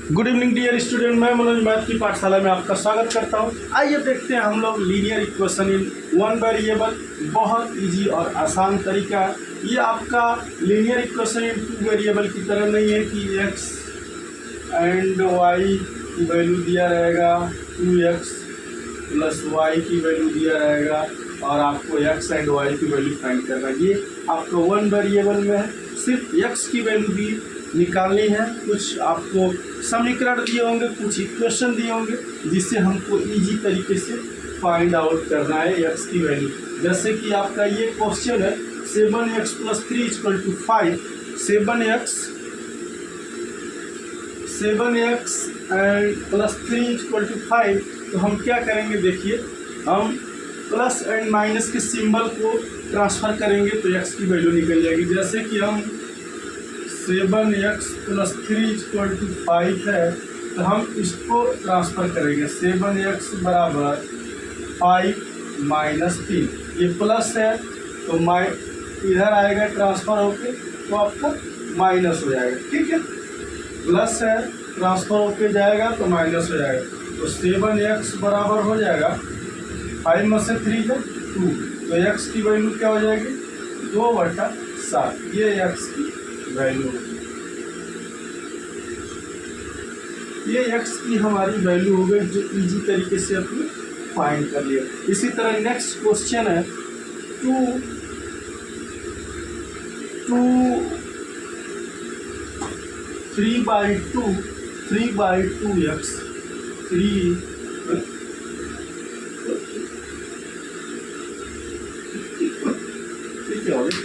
Good evening dear student, मैं Manoj math की पाठशाला में आपका स्वागत करता हूं। आइए देखते हैं हम लोग linear equation in one variable. बहुत इजी और आसान तरीका है। ये आपका लीनियर इक्वेशन इन टू वेरिएबल की तरह नहीं है कि एक्स एंड वाई की वैल्यू दिया रहेगा, 2x प्लस वाई की वैल्यू दिया रहेगा और आपको एक्स एंड वाई की वैल्यू फाइंड करना है। ये आपको वन वेरिएबल में है, सिर्फ एक्स की वैल्यू भी निकालनी है। कुछ आपको समीकरण दिए होंगे, कुछ इक्वेशन दिए होंगे जिससे हमको इजी तरीके से फाइंड आउट करना है एक्स की वैल्यू। जैसे कि आपका ये क्वेश्चन है 7x + 3 = 5। 7x + 3 = 5। तो हम क्या करेंगे, देखिए हम प्लस एंड माइनस के सिंबल को ट्रांसफ़र करेंगे तो एक्स की वैल्यू निकल जाएगी। जैसे कि हम 7x + 3 = 5 है तो हम इसको ट्रांसफ़र करेंगे। 7x = 5 - 3, ये प्लस है तो इधर आएगा ट्रांसफ़र होके तो आपको माइनस हो जाएगा। ठीक है, प्लस है ट्रांसफ़र होके जाएगा तो माइनस हो जाएगा। तो 7x बराबर हो जाएगा 5 में से 3 है 2, तो x की वैल्यू क्या हो जाएगी 2/7। ये x की वैल्यू है, ये x की हमारी वैल्यू हो गई जो इजी तरीके से अपने फाइंड कर लिया। इसी तरह नेक्स्ट क्वेश्चन है 3/2x 3 क्या हो गया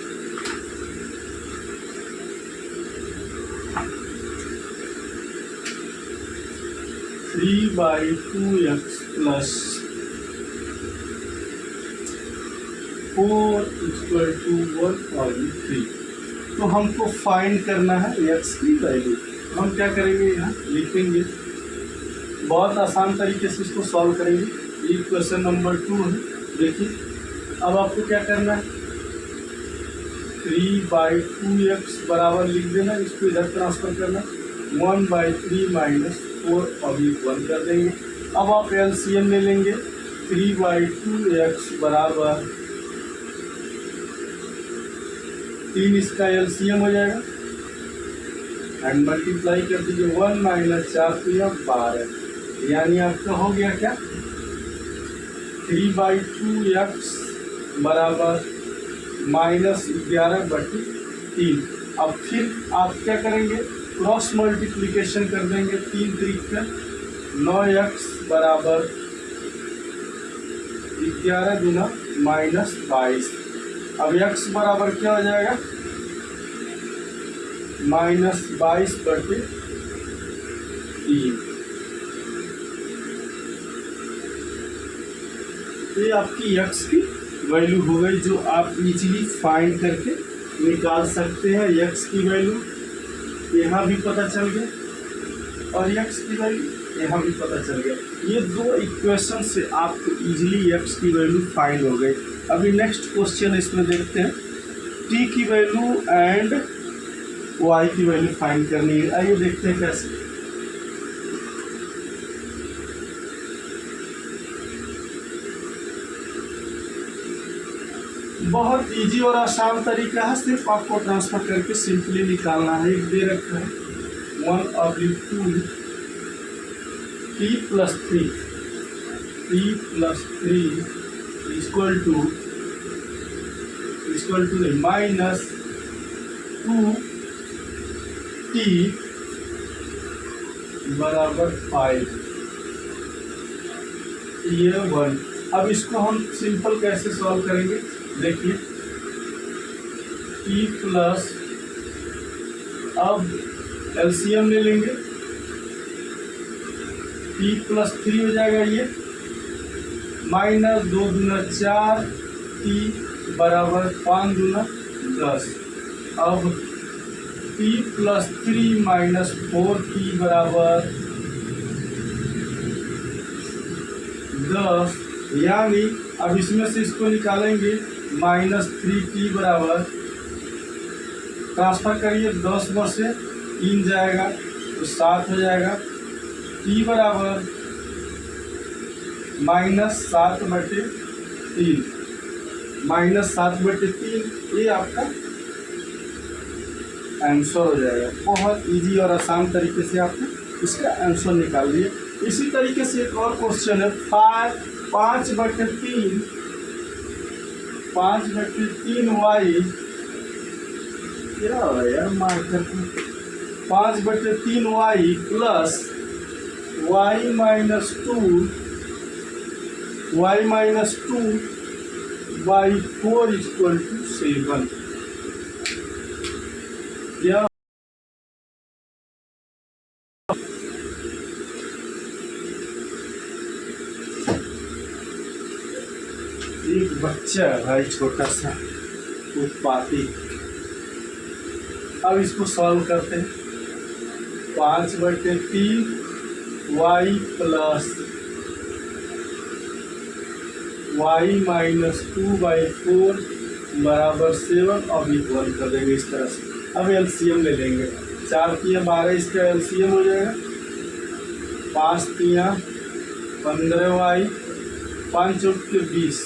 3/2x + 4 = 1/3। तो हमको फाइंड करना है x की वैल्यू। हम क्या करेंगे, यहाँ लिखेंगे, बहुत आसान तरीके से इसको सॉल्व करेंगे। ये क्वेश्चन नंबर 2 है। देखिए अब आपको क्या करना है, 3/2x बराबर लिख देना, इसको इधर ट्रांसफर करना, 1/3 - 4/1 कर देंगे। अब आप एलसीएम ले लेंगे, 3/2x बराबर 3, इसका एलसीएम हो जाएगा एंड मल्टीप्लाई कर दीजिए, 1 - 4 12, यानी आपका हो गया क्या 3/2x बराबर -11/3। अब फिर आप क्या करेंगे, क्रॉस मल्टीप्लिकेशन कर देंगे, 3 × 3 = 9x बराबर 11 × -22। अब x बराबर क्या हो जाएगा -22/3। ये आपकी x की वैल्यू हो गई जो आप इजीली फाइंड करके निकाल सकते हैं। x की वैल्यू यहाँ भी पता चल गया और x की वैल्यू यहाँ भी पता चल गया। ये दो इक्वेशन से आपको इजीली x की वैल्यू फाइंड हो गई। अभी नेक्स्ट क्वेश्चन इसमें देखते हैं, t की वैल्यू एंड y की वैल्यू फाइंड करनी है। आइए देखते हैं कैसे। बहुत इजी और आसान तरीका है, सिर्फ आपको ट्रांसफर करके सिंपली निकालना है। एक दे रखा है 1/2 t + 3 इक्वल टू -2t बराबर 5, ये 1। अब इसको हम सिंपल कैसे सॉल्व करेंगे, देखिए t प्लस, अब एलसीएम ले लेंगे, t + 3 हो जाएगा ये, -2 × 4 t बराबर 5 × 10। अब t + 3 - 4t बराबर 10, यानी अब इसमें से इसको निकालेंगे, -3t बराबर, ट्रांसफर करिए 10 में से 3 जाएगा तो 7 हो जाएगा। t बराबर -7/3, -7/3 ये आपका आंसर हो जाएगा। बहुत इजी और आसान तरीके से आपने इसका आंसर निकाल दिया। इसी तरीके से एक और क्वेश्चन है 5/3 5/3y, क्या हो रहा है यार मार्कर 5/3y प्लस y-2/4 = 7। क्या एक बच्चा है भाई छोटा सा उत्पाती। अब इसको सॉल्व करते हैं। 5/3 y प्लस y-2/4 बराबर 7 अब इक्वल कर देंगे इस तरह से। अब एलसीएम ले लेंगे। 4 तिया 12, इसका एलसीएम हो जाएगा 5 तिया 15y, 5 चौक के 20,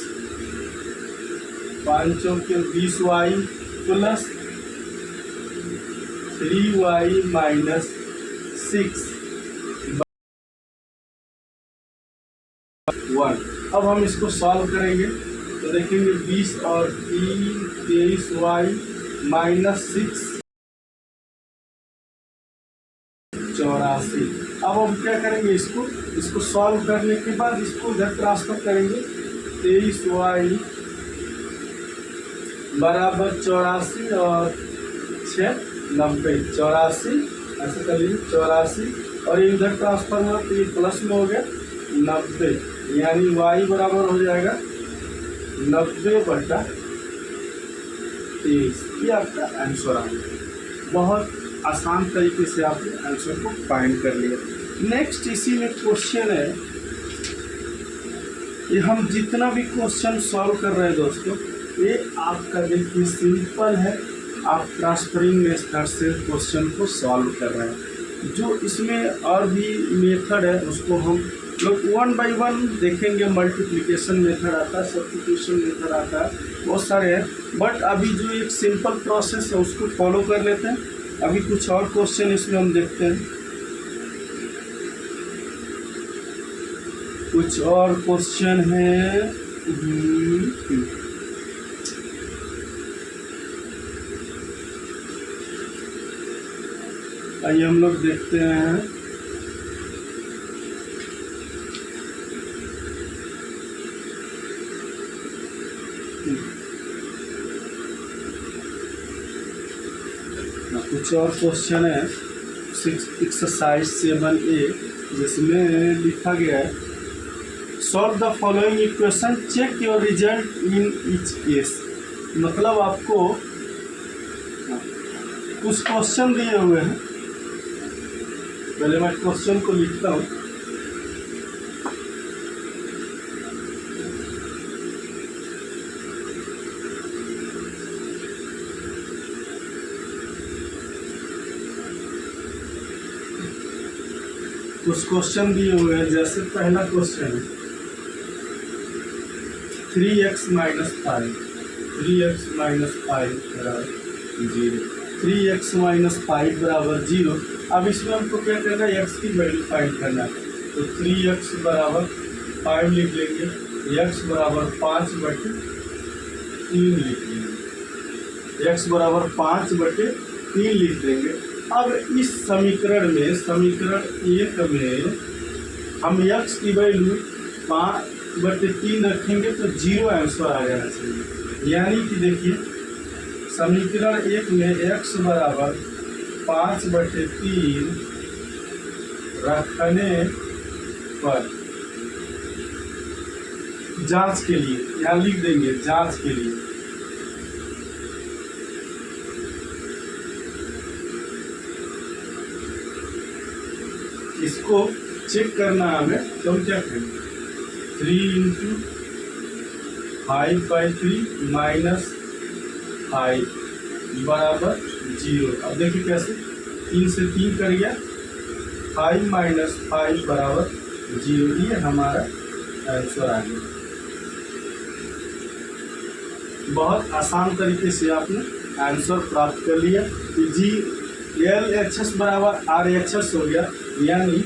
5 चौक के 20y प्लस 3y - 6 1। अब हम इसको सॉल्व करेंगे तो देखेंगे 20 और 3 23y - 6 84। अब हम क्या करेंगे, इसको सॉल्व करने के बाद इसको इधर ट्रांसफर करेंगे। 23y बराबर 84 और 6 90, 84 ऐसे कर लीजिए 84 और ये इधर ट्रांसफर हुआ तो ये प्लस में हो गया 90, यानी y बराबर हो जाएगा 90/23। ये आपका आंसर आ गया। बहुत आसान तरीके से आपने आंसर को फाइंड कर लिया। नेक्स्ट इसी में क्वेश्चन है, ये हम जितना भी क्वेश्चन सॉल्व कर रहे हैं दोस्तों, ये आपका देखिए सिंपल है। आप ट्रांसफरिंग मेथड से क्वेश्चन को सॉल्व कर रहे हैं। जो इसमें और भी मेथड है उसको हम लोग 1 बाय 1 देखेंगे। मल्टीप्लिकेशन मेथड आता है, सब्स्टिट्यूशन मेथड आता है, बहुत सारे हैं। बट अभी जो एक सिंपल प्रोसेस है उसको फॉलो कर लेते हैं। अभी कुछ और क्वेश्चन इसमें हम देखते हैं। कुछ और क्वेश्चन है। आइए हम लोग देखते हैं। कुछ और क्वेश्चन है एक्सरसाइज 7A, जिसमें लिखा गया है solve the following equation, check your result in each case. मतलब आपको कुछ क्वेश्चन दिए हुए हैं। पहले मैं क्वेश्चन को लिखता हूँ। कुछ क्वेश्चन दिए हुए हैं, जैसे पहला क्वेश्चन है 3x - 5 बराबर 0, 3x - 5 बराबर 0। अब इसमें हमको क्या करना है, x की वैल्यू फाइंड करना है। तो 3x बराबर 5 लिख लेंगे, x बराबर 5/3 लिख लेंगे, x बराबर 5/3 लिख देंगे। अब इस समीकरण में, समीकरण 1 में हम x की वैल्यू 5/3 रखेंगे तो 0 आंसर आ जाना चाहिए। यानी कि देखिए समीकरण 1 में x बराबर 5/3 रखने पर जांच के लिए यहाँ लिख देंगे, जांच के लिए इसको चेक करना है हमें। तो हम क्या करेंगे, 3 × 5/3 - 5 बराबर 0। अब देखिए कैसे, 3 से 3 कर गया 5 माइनस 5 बराबर 0। ये हमारा आंसर आ गया। बहुत आसान तरीके से आपने आंसर प्राप्त कर लिया। तो जी एल एच एस बराबर आर एच एस हो गया, यानी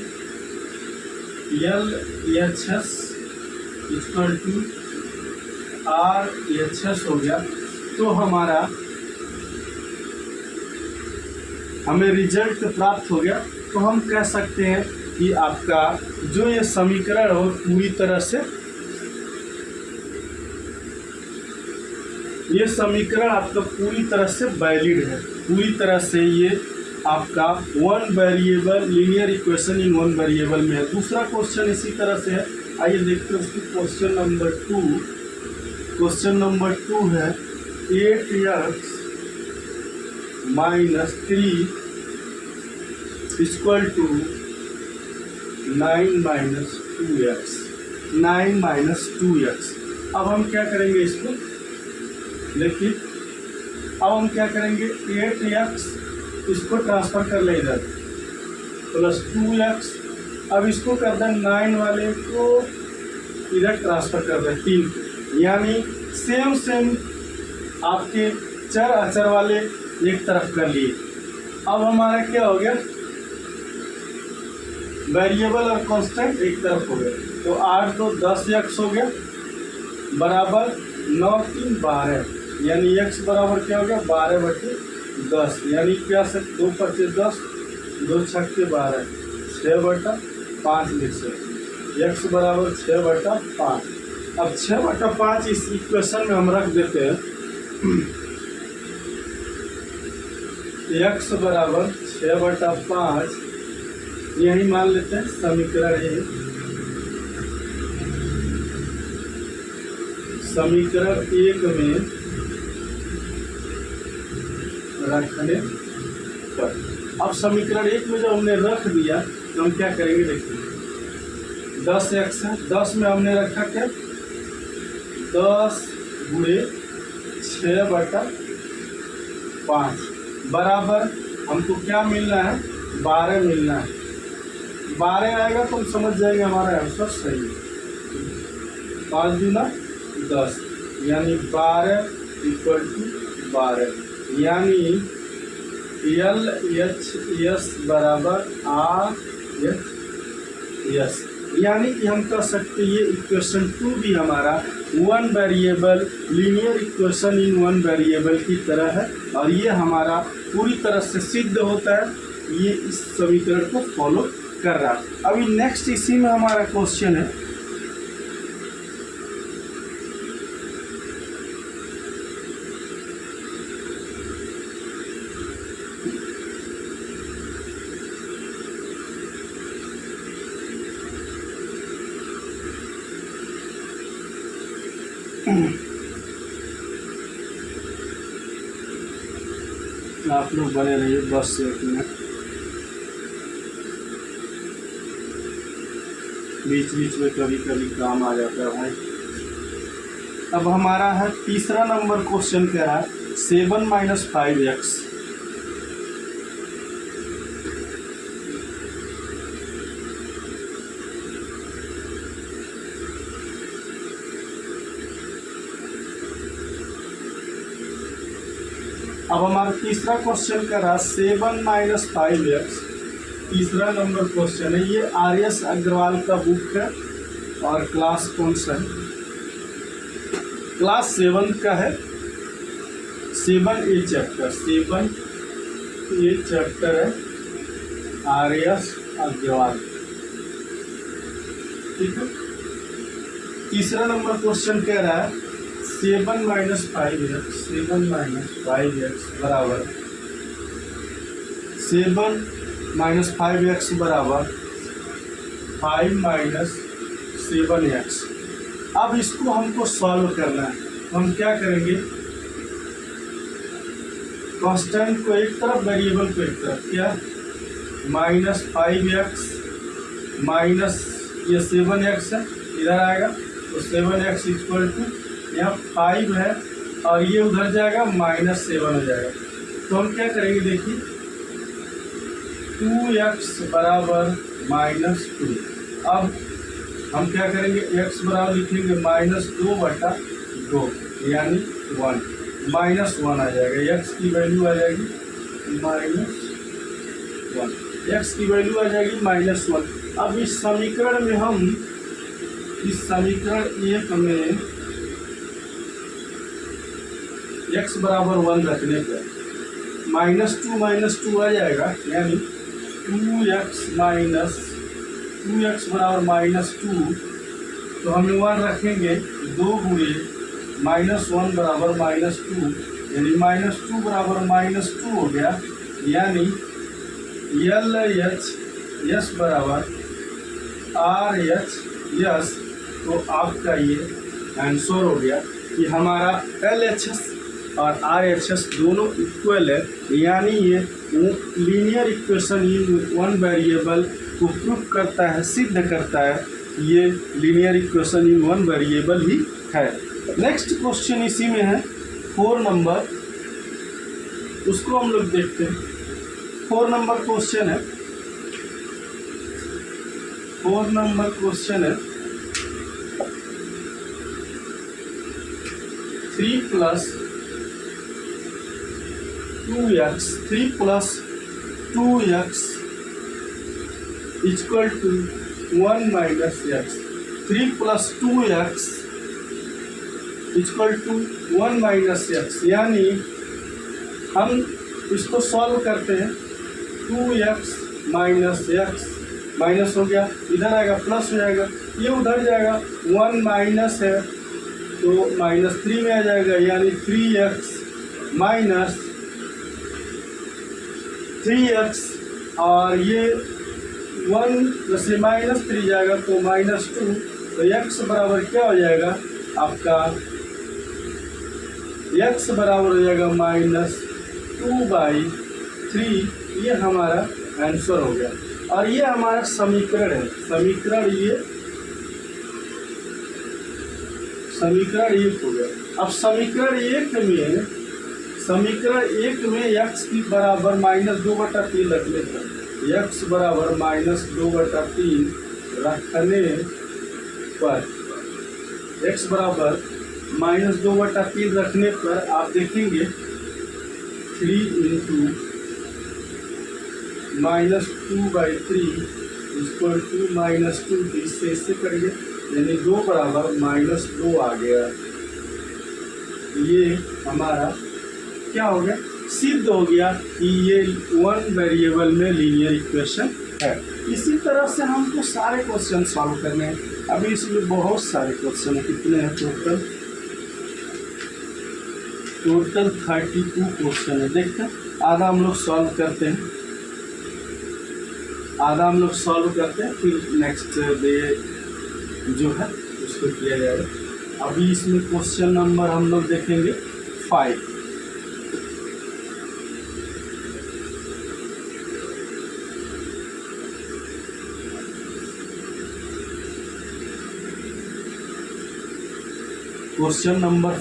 L H S equal to R H S हो गया। तो हमें रिजल्ट प्राप्त हो गया। तो हम कह सकते हैं कि आपका जो ये समीकरण हो पूरी तरह से, ये समीकरण आपका पूरी तरह से वैलिड है। पूरी तरह से ये आपका one variable linear equation in one variable में है। दूसरा क्वेश्चन इसी तरह से है, आइए देखते हैं उसकी क्वेश्चन नंबर 2। क्वेश्चन नंबर 2 है 8x minus 3 equal to 9 minus 2x। 9 minus 2x। अब हम क्या करेंगे इसको, देखिए अब हम क्या करेंगे, 8x इसको ट्रांसफ़र कर ले इधर प्लस 2x। अब इसको कर दें 9 वाले को इधर ट्रांसफ़र कर दें 3, यानी सेम आपके चर अचर वाले एक तरफ कर लिए। अब हमारा क्या हो गया, वेरिएबल और कांस्टेंट एक तरफ हो गया। तो 8 2 10x हो गया बराबर 9 3 12, यानी x बराबर क्या हो गया 12/10, यानी क्या से 2 5 10 2 6 12 6/5 लिख सकते। x बराबर 6/5। अब 6/5 इस इक्वेशन में हम रख देते हैं। x बराबर 6/5 यही मान लेते हैं समीकरण है। समीकरण 1 में रखने पर, अब समीकरण 1 में जब हमने रख दिया तो हम क्या करेंगे, देखिए 10x है, 10 में हमने रखा क्या 10 गुणे 6/5 बराबर हमको क्या मिलना है 12 मिलना है। 12 आएगा तो हम समझ जाएंगे हमारा आंसर सही है। 5 दूना 10, यानी 12 इक्वल टू 12, यानी एल एच एस बराबर आर एच एस, यानी कि हम कह सकते हैं ये इक्वेशन 2 भी हमारा one variable linear equation in one variable की तरह है, और ये हमारा पूरी तरह से सिद्ध होता है, ये इस समीकरण को फॉलो कर रहा है। अभी नेक्स्ट इसी में हमारा क्वेश्चन है, आप लोग बने रहिए बस से एक मिनट, बीच बीच में कभी कभी काम आ जाता है भाई। अब हमारा है तीसरा नंबर क्वेश्चन कह रहा है 7 - 5x। अब हमारा तीसरा क्वेश्चन कर रहा 7 - 5x। तीसरा नंबर क्वेश्चन है, ये आर.एस. अग्रवाल का बुक है और क्लास कौन सा है, क्लास 7 का है। 7A चैप्टर, 7A चैप्टर है आर.एस. अग्रवाल, ठीक है। तीसरा नंबर क्वेश्चन कह रहा है 7 - 5x, 7 - 5x बराबर 7 - 5x बराबर 5 - 7x। अब इसको हमको सॉल्व करना है, हम क्या करेंगे, कांस्टेंट को एक तरफ वेरिएबल को एक तरफ, क्या -5x माइनस ये 7x है इधर आएगा, तो 7x इक्वल टू यहाँ 5 है और ये उधर जाएगा -7 हो जाएगा। तो हम क्या करेंगे, देखिए 2x बराबर -2। अब हम क्या करेंगे, x बराबर लिखेंगे -2/2 यानी 1, -1 आ जाएगा। x की वैल्यू आ जाएगी -1, x की वैल्यू आ जाएगी -1। अब इस समीकरण में हम, इस समीकरण 1 में x बराबर 1 रखने पर -2 आ जाएगा, यानी 2x बराबर -2, तो हम 1 रखेंगे, 2 गुणे -1 बराबर -2, यानी -2 बराबर -2 हो गया, यानी LHS बराबर RHS। तो आपका ये आंसर हो गया कि हमारा LHS और RHS दोनों इक्वल है, यानी ये linear equation in one variable को प्रूव करता है, सिद्ध करता है, ये linear equation in one variable ही है। नेक्स्ट क्वेश्चन इसी में है 4 नंबर, उसको हम लोग देखते हैं। 4 नंबर क्वेश्चन है, 4 नंबर क्वेश्चन है 3 + 2x equal to 1 - x। 3 + 2x equal to 1 - x, यानी हम इसको सॉल्व करते हैं। 2x - x माइनस हो गया, इधर आएगा प्लस हो जाएगा, ये उधर जाएगा, 1 माइनस है तो -3 में आ जाएगा, यानी 3x - 3x, और ये 1 से -3 जाएगा तो -2, तो x बराबर क्या हो जाएगा आपका, x बराबर हो जाएगा -2/3। ये हमारा आंसर हो गया, और ये हमारा समीकरण है। समीकरण एक हो गया। अब समीकरण एक में x की बराबर -2/3 रखने पर, x बराबर -2/3 रखने पर, x बराबर -2/3 रखने पर आप देखेंगे 3 × -2/3 इक्वल टू -2, इससे करिए, यानी 2 बराबर -2 आ गया। ये हमारा क्या हो गया, सिद्ध हो गया कि ये वन वेरिएबल में लीनियर इक्वेशन है। इसी तरह से हमको सारे क्वेश्चन सॉल्व करने हैं। अभी इसमें बहुत सारे क्वेश्चन है, कितने हैं टोटल 32 क्वेश्चन है। देखते हैं, आधा हम लोग सॉल्व करते हैं, फिर नेक्स्ट डे जो है उसको किया जाएगा। अभी इसमें क्वेश्चन नंबर हम लोग देखेंगे 5। क्वेश्चन नंबर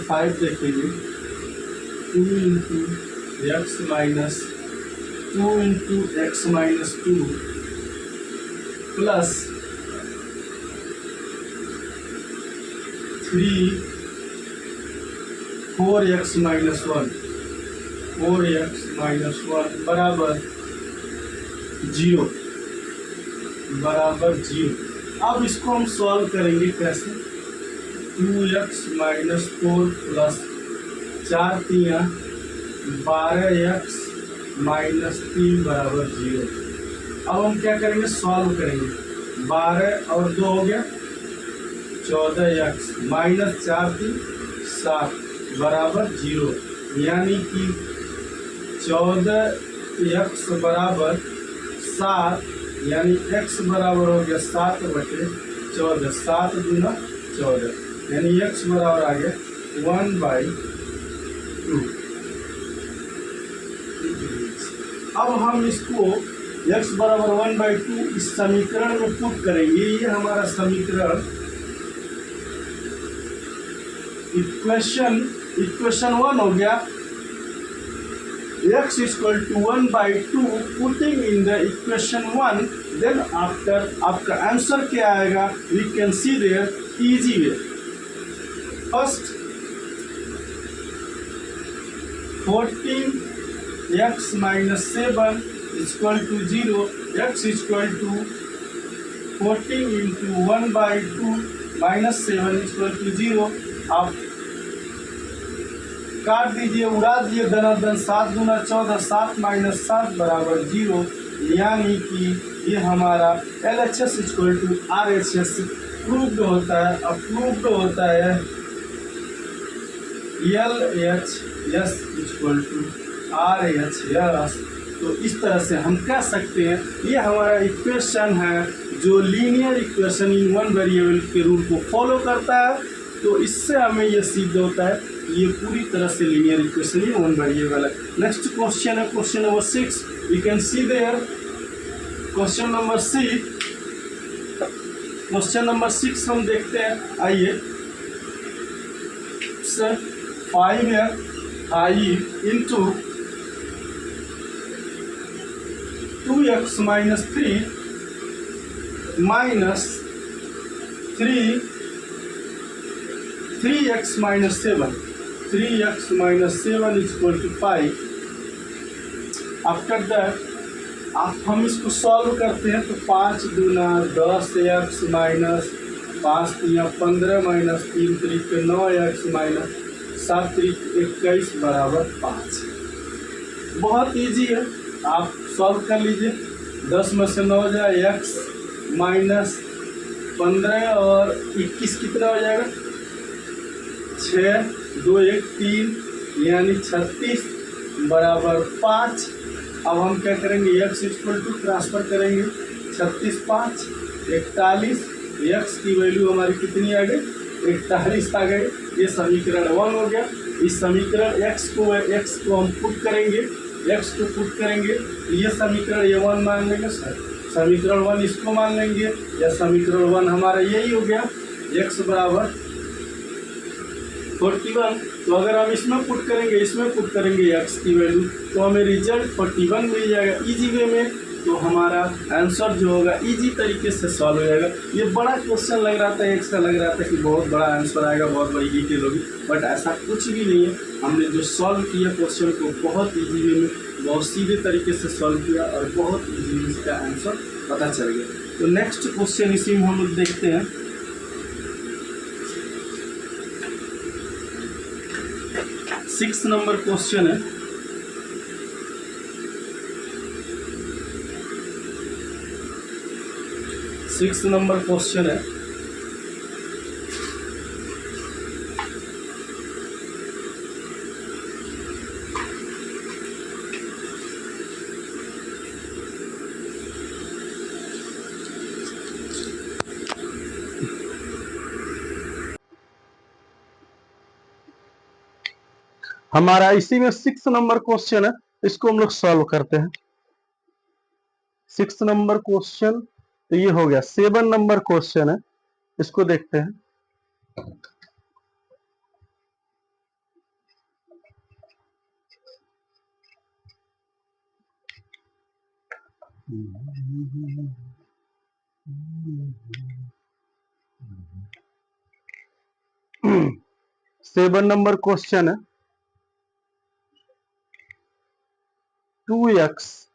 5 देखेंगे। 2 × x - 2 प्लस 4x - 1 बराबर 0। अब इसको हम सॉल्व करेंगे कैसे, 2x - 4 प्लस 4 × 3 = 12x - 3 बराबर 0। अब हम क्या करेंगे, सॉल्व करेंगे। 12 और 2 हो गया 14x - 4 × 7 बराबर 0, यानी कि 14x बराबर 7, यानी x बराबर हो गया 7/14, 7 × 14, यानी x बराबर आ गया 1/2। अब हम इसको x बराबर 1/2 इस समीकरण में पुट करेंगे। ये हमारा समीकरण इक्वेशन 1 हो गया। x equal to 1/2 putting in the equation 1, then after आपका आंसर क्या आएगा? We can see there easy way. First 14x minus 7 is equal to 0. X is equal to 14 into 1/2 minus 7 is equal to 0. आप काट दीजिए, उड़ा दीजिए धनाधन, 7 दूना 14, 7 minus 7 बराबर 0, यानी कि ये हमारा LHS equal to RHS proved होता है, अप्रूव्ड होता है LHS इक्वल टू RHS। तो इस तरह से हम कह सकते हैं ये हमारा इक्वेशन है जो linear equation in one variable के रूल को फॉलो करता है। तो इससे हमें ये सिद्ध होता है ये पूरी तरह से लीनियर इक्वेशन ही वन वेरिएबल है। नेक्स्ट क्वेश्चन है question number 6। We can see there question number 6। Question number 6 हम देखते हैं, आइए। 5 into 2x minus 3 minus 3x minus 7 is equal to 5. After that हम इसको सॉल्व करते हैं तो 5 दूना 10x minus 5 3 15 minus 3 3 9x minus 7 3 21 बराबर 5। बहुत इजी है, आप सॉल्व कर लीजिए। 10 में से 9 जाए, x माइनस 15 और 21 कितना हो जाएगा? 6 2 1 3 यानी 36 बराबर 5। अब हम क्या करेंगे? x इक्वल टू ट्रांसफर करेंगे 36 5 41। x की वैल्यू हमारी कितनी आ गई? 41 आ गई। ये समीकरण 1 हो गया। इस समीकरण x को हम पुट करेंगे, x को पुट करेंगे, ये समीकरण ये 1 मान लेंगे, समीकरण 1 इसको मान लेंगे, या समीकरण 1 हमारा यही हो गया x बराबर 41। तो अगर हम इसमें पुट करेंगे x की वैल्यू, तो हमें रिजल्ट 41 मिल जाएगा इजी वे में। तो हमारा आंसर जो होगा इजी तरीके से सॉल्व हो जाएगा। ये बड़ा क्वेश्चन लग रहा था, एक सा लग रहा था कि बहुत बड़ा आंसर आएगा, बहुत बड़ी डिटेल होगी, बट ऐसा कुछ भी नहीं है। हमने जो सॉल्व किया क्वेश्चन को बहुत इजी वे में, बहुत सीधे तरीके से सॉल्व किया और बहुत इजीली इसका आंसर पता चल गया। तो नेक्स्ट क्वेश्चन इसी में हम लोग देखते हैं। सिक्स नंबर क्वेश्चन है। सिक्स नंबर क्वेश्चन है। हमारा इसी में 6 नंबर क्वेश्चन है, इसको हम लोग सॉल्व करते हैं। 6 नंबर क्वेश्चन तो ये हो गया। 7 नंबर क्वेश्चन है, इसको देखते हैं। सेवन नंबर क्वेश्चन है। 2x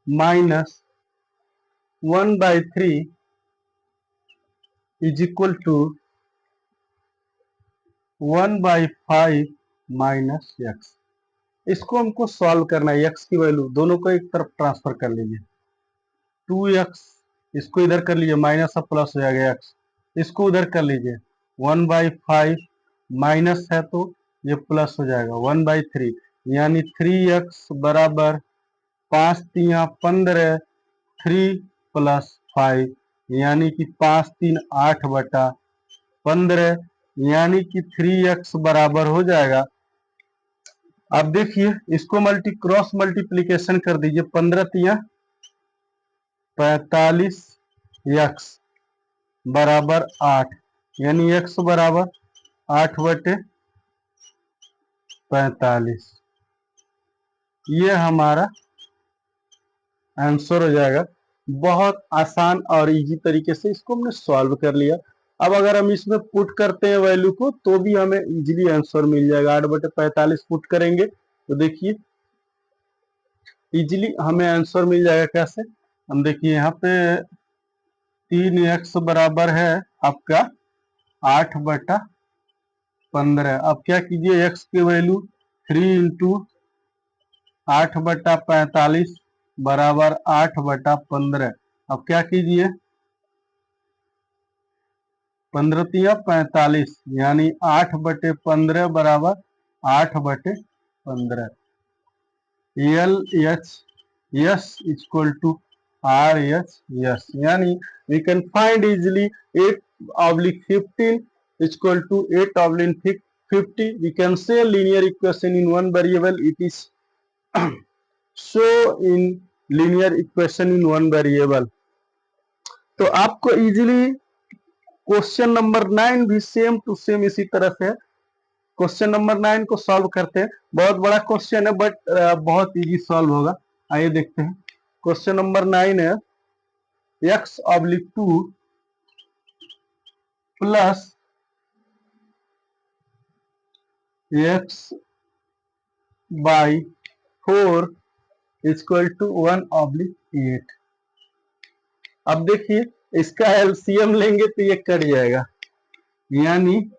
minus 1/3 is equal to 1/5 minus x। इसको हमको सॉल्व करना है। x की वैल्यू दोनों को एक तरफ ट्रांसफर कर लीजिए। 2x इसको इधर कर लीजिए, माइनस अब प्लस हो जाएगा x। इसको उधर कर लीजिए, 1/5 माइनस है तो ये प्लस हो जाएगा 1/3, यानी 3x बराबर 5 3 15, 3 + 5 यानी कि 5 3 8/15, यानी कि 3x बराबर हो जाएगा। अब देखिए इसको क्रॉस मल्टीप्लीकेशन कर दीजिए। 15 3 45x बराबर 8, यानी x बराबर 8/45। ये हमारा आंसर हो जाएगा। बहुत आसान और इजी तरीके से इसको हमने सॉल्व कर लिया। अब अगर हम इसमें पुट करते हैं वैल्यू को तो भी हमें इजीली आंसर मिल जाएगा। 8/45 पुट करेंगे तो देखिए इजीली हमें आंसर मिल जाएगा। कैसे? हम देखिए यहाँ पे 3x बराबर है आपका 8/15। अब क्या कीजिए, x की वैल्यू 3 इंटू 8/45 बराबर 8/15। अब क्या कीजिए, 15×3 = 45 यानी 8/15 बराबर 8/15। L H S equal to R H S, यानी we can find easily 8/15 equal to 8/50. We can say linear equation in one variable. It is so in linear equation in one variable. तो आपको easily question number 9 भी same to same इसी तरह से question number 9 को solve करते हैं। बहुत बड़ा क्वेश्चन है बट बहुत इजी सॉल्व होगा। आइए देखते हैं। क्वेश्चन नंबर 9 है x/2 plus x/4 equal to 1/8। अब देखिए इसका एलसीएम लेंगे तो ये कट जाएगा, यानी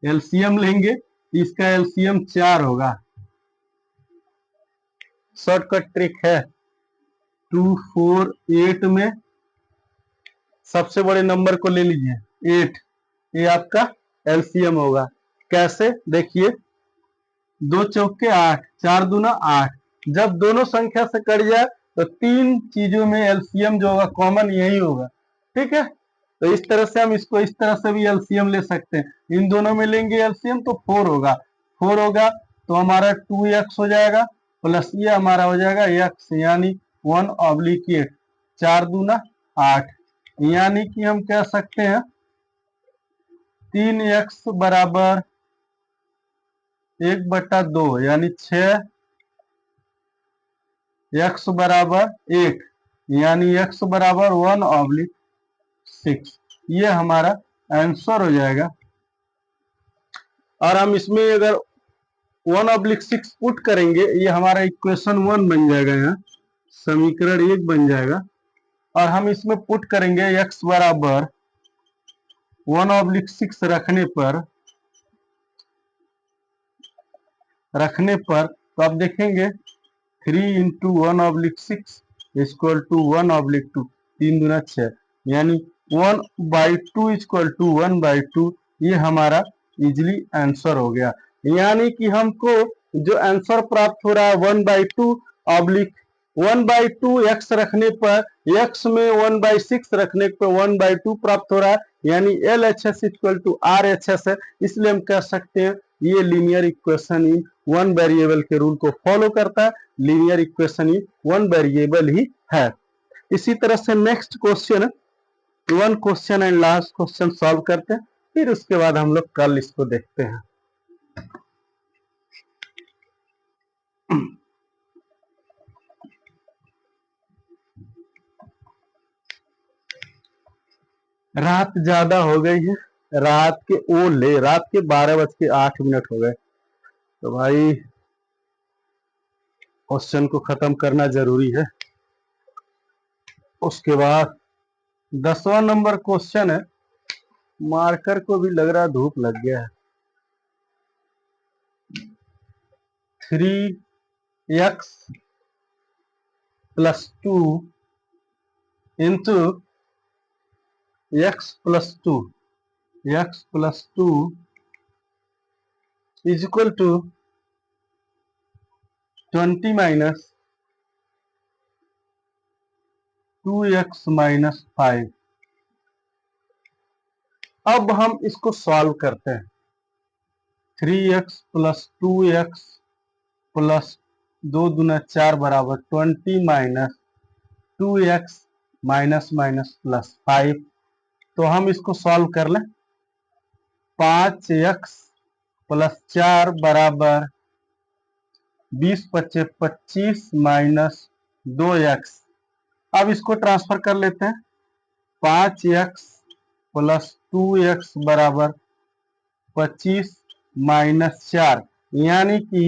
एलसीएम लेंगे तो इसका एलसीएम 4 होगा। शॉर्टकट ट्रिक है 2, 4, 8 में सबसे बड़े नंबर को ले लीजिए 8, ये आपका एलसीएम होगा। कैसे? देखिए 2 चौके 8, 4 दूना 8। जब दोनों संख्या से कट जाए तो तीन चीजों में एलसीएम जो होगा कॉमन यही होगा। ठीक है, तो इस तरह से हम इसको इस तरह से भी एलसीएम ले सकते हैं। इन दोनों में लेंगे एलसीएम तो 4 होगा। 4 होगा तो हमारा 2x हो जाएगा प्लस ये हमारा हो जाएगा x, यानी 1/8। 4 दूना 8, यानी कि हम कह सकते हैं 3x बराबर 1/2, यानी 6, x बराबर 8, यानी x बराबर 1/6। ये हमारा आंसर हो जाएगा। और हम इसमें अगर 1/6 पुट करेंगे ये हमारा इक्वेशन 1 बन जाएगा, यहाँ समीकरण 1 बन जाएगा। और हम इसमें पुट करेंगे x बराबर 1/6 रखने पर तो आप देखेंगे 3 इंटू 1/6 इक्वल टू 1/2, 3 दूना 6, यानी 1/2 इक्वल टू 1/2। ये हमारा इजिली आंसर हो गया। यानी कि हमको जो आंसर प्राप्त हो रहा है 1/2 x रखने पर, x में 1/6 रखने पर 1/2 प्राप्त हो रहा है, यानी LHS इक्वल टू RHS है। इसलिए हम कह सकते हैं ये linear equation in one variable के रूल को फॉलो करता है। Linear equation in one variable ही है। इसी तरह से next question, one question and last question solve करते हैं, फिर उसके बाद हम लोग कल इसको देखते हैं। रात ज्यादा हो गई है, रात के 12:08 हो गए, तो भाई क्वेश्चन को खत्म करना जरूरी है। उसके बाद 10वां नंबर क्वेश्चन है, मार्कर को भी लग रहा धूप लग गया है। 3x + 2 into x + 2 is equal to 20 - 2x - 5। अब हम इसको सॉल्व करते हैं। 3x + 2x + 2 दूना 4 बराबर 20 - 2x - 5। तो हम इसको सॉल्व कर लें। 5x + 4 बराबर 20×25 माइनस 2x। अब इसको ट्रांसफर कर लेते हैं। 5x प्लस 2x बराबर 25 माइनस 4, यानी कि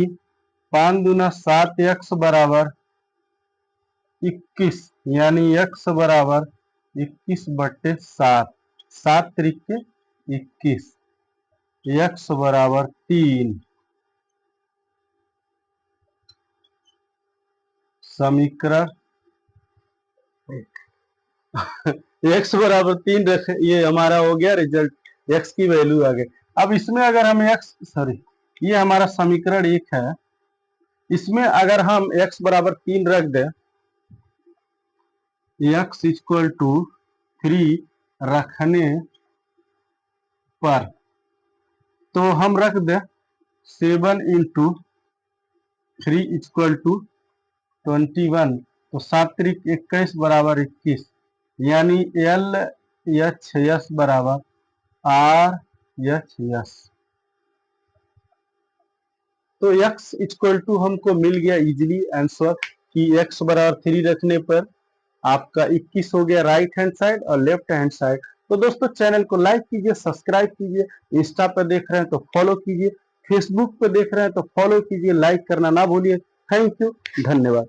5 दूना 7x बराबर 21, यानी x बराबर 21/7, 7 त्रिके 21, x बराबर 3। समीकरण x बराबर 3 रखे, ये हमारा हो गया रिजल्ट, x की वैल्यू आ गई। अब इसमें अगर हम ये हमारा समीकरण 1 है, इसमें अगर हम x बराबर 3 रख दें, x इक्वल टू 3 रखने पर, तो हम रख दें 7 इंटू 3 इक्वल टू 21, तो 7 त्रिक 21 बराबर 21, यानी LHS बराबर RHS। तो x इक्वल टू हमको मिल गया इजीली आंसर कि x बराबर 3 रखने पर आपका 21 हो गया राइट हैंड साइड और लेफ्ट हैंड साइड। तो दोस्तों चैनल को लाइक कीजिए, सब्सक्राइब कीजिए, इंस्टा पर देख रहे हैं तो फॉलो कीजिए, फेसबुक पर देख रहे हैं तो फॉलो कीजिए, लाइक करना ना भूलिए। थैंक यू, धन्यवाद।